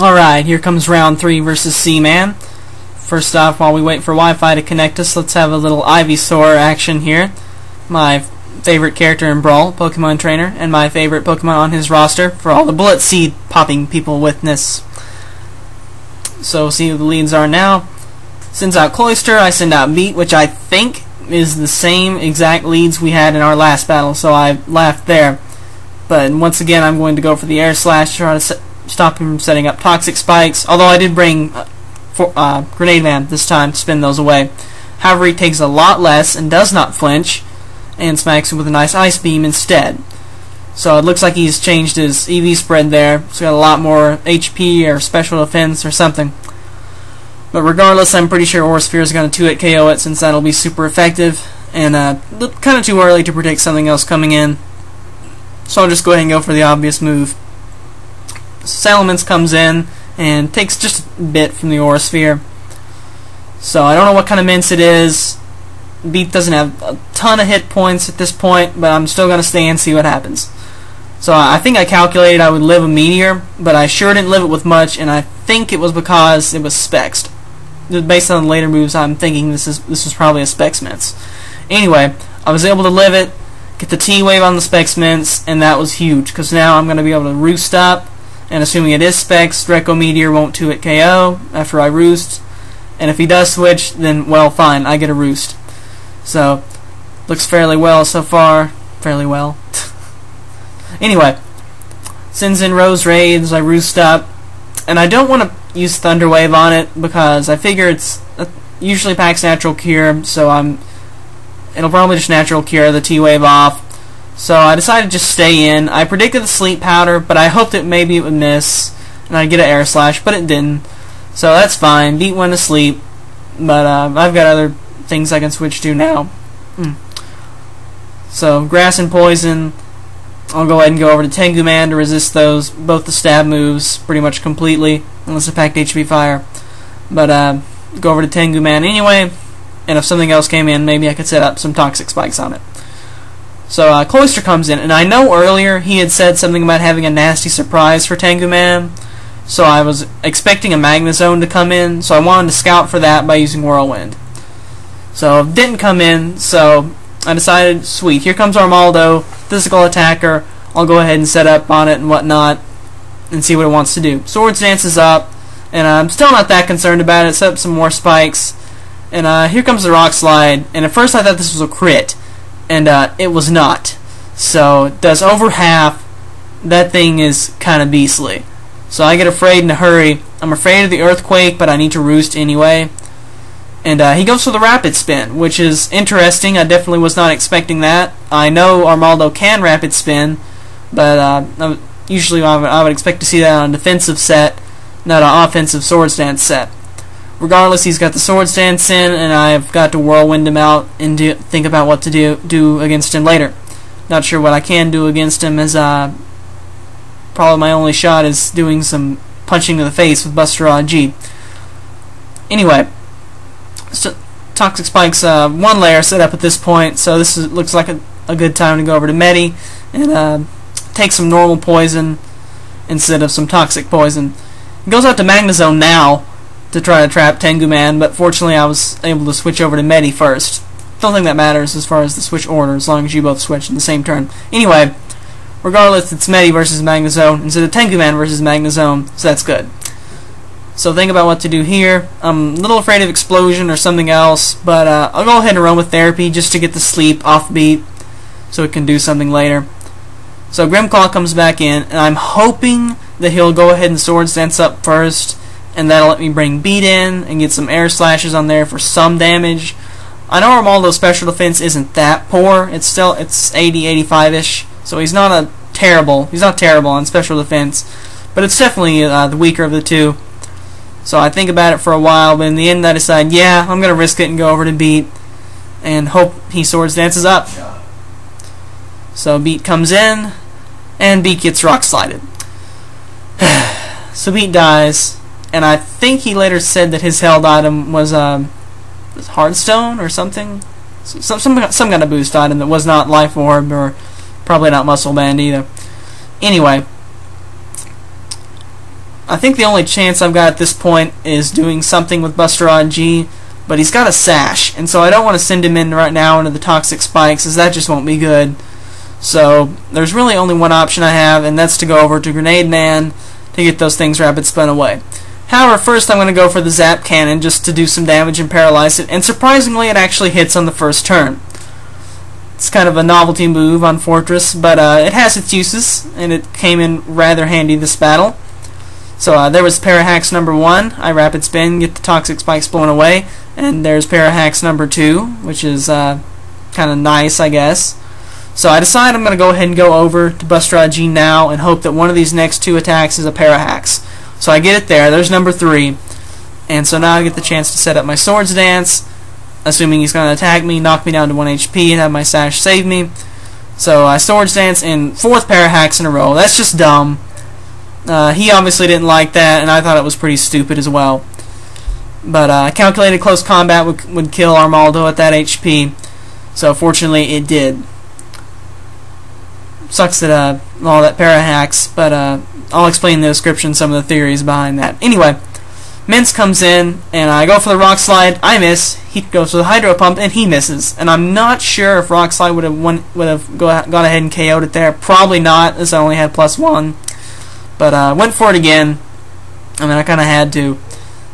Alright, here comes round 3 versus Cman. First off, while we wait for Wi-Fi to connect us, let's have a little Ivysaur action here. My favorite character in Brawl, Pokemon trainer, and my favorite Pokemon on his roster for all the bullet seed popping people witness. So see who the leads are now. Sends out Cloyster, I send out Beat, which I think is the same exact leads we had in our last battle, so I laughed there. But once again, I'm going to go for the Air Slash to try to stop him from setting up Toxic Spikes, although I did bring GrenadeMan this time to spin those away. However, he takes a lot less and does not flinch, and smacks him with a nice Ice Beam instead. So it looks like he's changed his EV spread there, so he's got a lot more HP or special defense or something. But regardless, I'm pretty sure Aurasphere is going to 2-hit KO it, since that'll be super effective, and kind of too early to predict something else coming in. So I'll just go ahead and go for the obvious move. Salamence comes in and takes just a bit from the Aurasphere. So I don't know what kind of Mence it is. Beat doesn't have a ton of hit points at this point, but I'm still going to stay and see what happens. So I think I calculated I would live a Meteor, but I sure didn't live it with much, and I think it was because it was Spexed. Based on the later moves, I'm thinking this was probably a Specs Mence. Anyway, I was able to live it, get the T-Wave on the Specs Mence, and that was huge, because now I'm going to be able to roost up, and assuming it is Specs, Draco Meteor won't 2-hit KO after I roost, and if he does switch, then, well, fine, I get a roost. So, looks fairly well so far. Fairly well. Anyway, sends in Roserade as I roost up, and I don't want to use Thunder Wave on it because I figure it's usually packs Natural Cure, so it'll probably just Natural Cure the T-Wave off. So I decided to just stay in. I predicted the Sleep Powder, but I hoped that maybe it would miss and I'd get an Air Slash, but it didn't. So that's fine. Beat went to sleep, but I've got other things I can switch to now. So Grass and Poison. I'll go ahead and go over to Tengu Man to resist both the stab moves pretty much completely, unless it packed HP Fire. But go over to Tengu Man anyway, and if something else came in, maybe I could set up some Toxic Spikes on it. So Cloyster comes in, and I know earlier he had said something about having a nasty surprise for Tengu Man, so I was expecting a Magnezone to come in, so I wanted to scout for that by using Whirlwind. So it didn't come in, so I decided, sweet, here comes Armaldo, physical attacker, I'll go ahead and set up on it and whatnot, and see what it wants to do. Swords Dance is up, and I'm still not that concerned about it, set up some more spikes, and here comes the Rock Slide, and at first I thought this was a crit, and it was not. So it does over half. That thing is kind of beastly. So I get afraid in a hurry. I'm afraid of the Earthquake, but I need to roost anyway. And he goes for the Rapid Spin, which is interesting. I definitely was not expecting that. I know Armaldo can Rapid Spin, but usually I would expect to see that on a defensive set, not an offensive Swords Dance set. Regardless, he's got the Swords Dance in, and I've got to Whirlwind him out and think about what to do against him later. Not sure what I can do against him, as probably my only shot is doing some punching to the face with BusterRodG. Anyway, so Toxic Spikes, one layer set up at this point, so this looks like a good time to go over to Meddy and take some normal poison instead of some toxic poison. He goes out to Magnezone now to try to trap Tengu Man, but fortunately I was able to switch over to Meddy first. Don't think that matters as far as the switch order, as long as you both switch in the same turn. Anyway, regardless, it's Meddy versus Magnezone instead of Tengu Man versus Magnezone, so that's good. So think about what to do here. I'm a little afraid of Explosion or something else, but I'll go ahead and run with Therapy just to get the sleep off Beat so it can do something later. So Grimclaw comes back in, and I'm hoping that he'll go ahead and Swords Dance up first, and that'll let me bring Beat in and get some Air Slashes on there for some damage. I know Armaldo's special defense isn't that poor. It's 80-85ish, so he's not terrible on special defense, but it's definitely the weaker of the two. So I think about it for a while, but in the end I decide, yeah, I'm going to risk it and go over to Beat and hope he Swords Dances up. So Beat comes in, and Beat gets Rock Slided. So Beat dies, and I think he later said that his held item was Hardstone or something. Some kind of boost item that was not Life Orb, or probably not Muscle Band either. Anyway, I think the only chance I've got at this point is doing something with BusterRodG, but he's got a sash, and so I don't want to send him in right now into the toxic spikes, as that just won't be good. So there's really only one option I have, and that's to go over to GrenadeMan to get those things rapid spun away. However, first I'm going to go for the Zap Cannon just to do some damage and paralyze it, and surprisingly it actually hits on the first turn. It's kind of a novelty move on Fortress, but it has its uses, and it came in rather handy this battle. So there was parahax number 1. I rapid spin, get the toxic spikes blown away, and there's parahax number 2, which is kind of nice, I guess. So I decide I'm going to go ahead and go over to BusterRodG now and hope that one of these next 2 attacks is a parahax. So I get it there. There's number 3. And so now I get the chance to set up my Swords Dance, assuming he's going to attack me, knock me down to 1 HP, and have my sash save me. So I Swords Dance in 4th parahax in a row. That's just dumb. He obviously didn't like that, and I thought it was pretty stupid as well. But I calculated close combat would kill Armaldo at that HP, so fortunately it did. Sucks that all that parahax, but I'll explain in the description some of the theories behind that. Anyway, Mence comes in, and I go for the Rock Slide. I miss. He goes for the Hydro Pump, and he misses. And I'm not sure if Rock Slide would have gone ahead and KO'd it there. Probably not, as I only had +1. But went for it again. I mean, I kind of had to.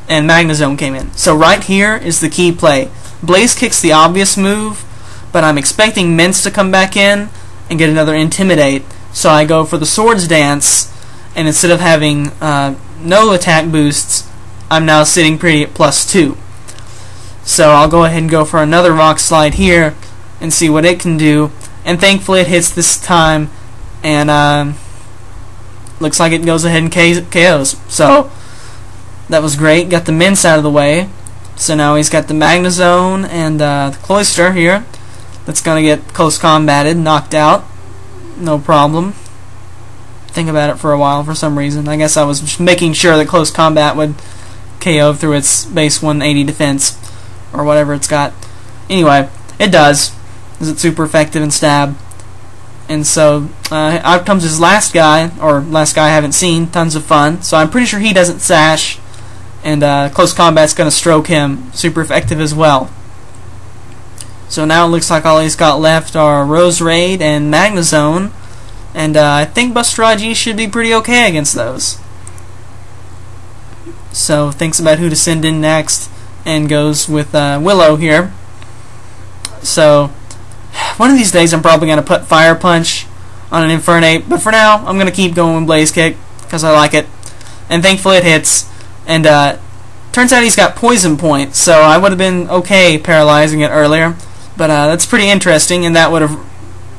And Magnezone came in. So right here is the key play. Blaze Kick's the obvious move, but I'm expecting Mence to come back in and get another Intimidate. So I go for the Swords Dance, and instead of having no attack boosts, I'm now sitting pretty at +2. So I'll go ahead and go for another Rock Slide here and see what it can do. And thankfully it hits this time, and looks like it goes ahead and KOs. So that was great. Got the Mence out of the way. So now he's got the Magnezone and the Cloyster here. That's going to get close combated, knocked out. No problem. Think about it for a while for some reason. I guess I was just making sure that close combat would KO through its base 180 defense, or whatever it's got. Anyway, it does. Is it super effective in stab? And so out comes his last guy, or last guy I haven't seen. Tons of fun. So I'm pretty sure he doesn't sash, and close combat's going to stroke him. Super effective as well. So now it looks like all he's got left are Roserade and Magnezone, and I think BusterRodG should be pretty okay against those. So thinks about who to send in next, and goes with Willow here. So one of these days I'm probably going to put Fire Punch on an Infernape, but for now I'm going to keep going with Blaze Kick because I like it, and thankfully it hits. And turns out he's got Poison Point, so I would have been okay paralyzing it earlier, but that's pretty interesting, and that would have,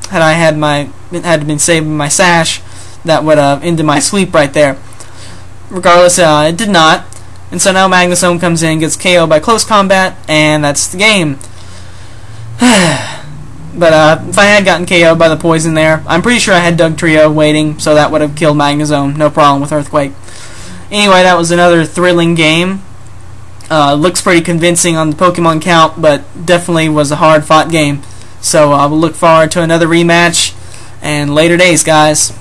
had I had been saving my sash, that would have ended my sweep right there. Regardless, it did not, and so now Magnezone comes in, gets KO'd by close combat, and that's the game. But if I had gotten KO'd by the poison there, I'm pretty sure I had Dugtrio waiting, so that would have killed Magnezone, no problem with Earthquake. Anyway, that was another thrilling game. Looks pretty convincing on the Pokemon count, but definitely was a hard-fought game. So I will look forward to another rematch, and later days, guys.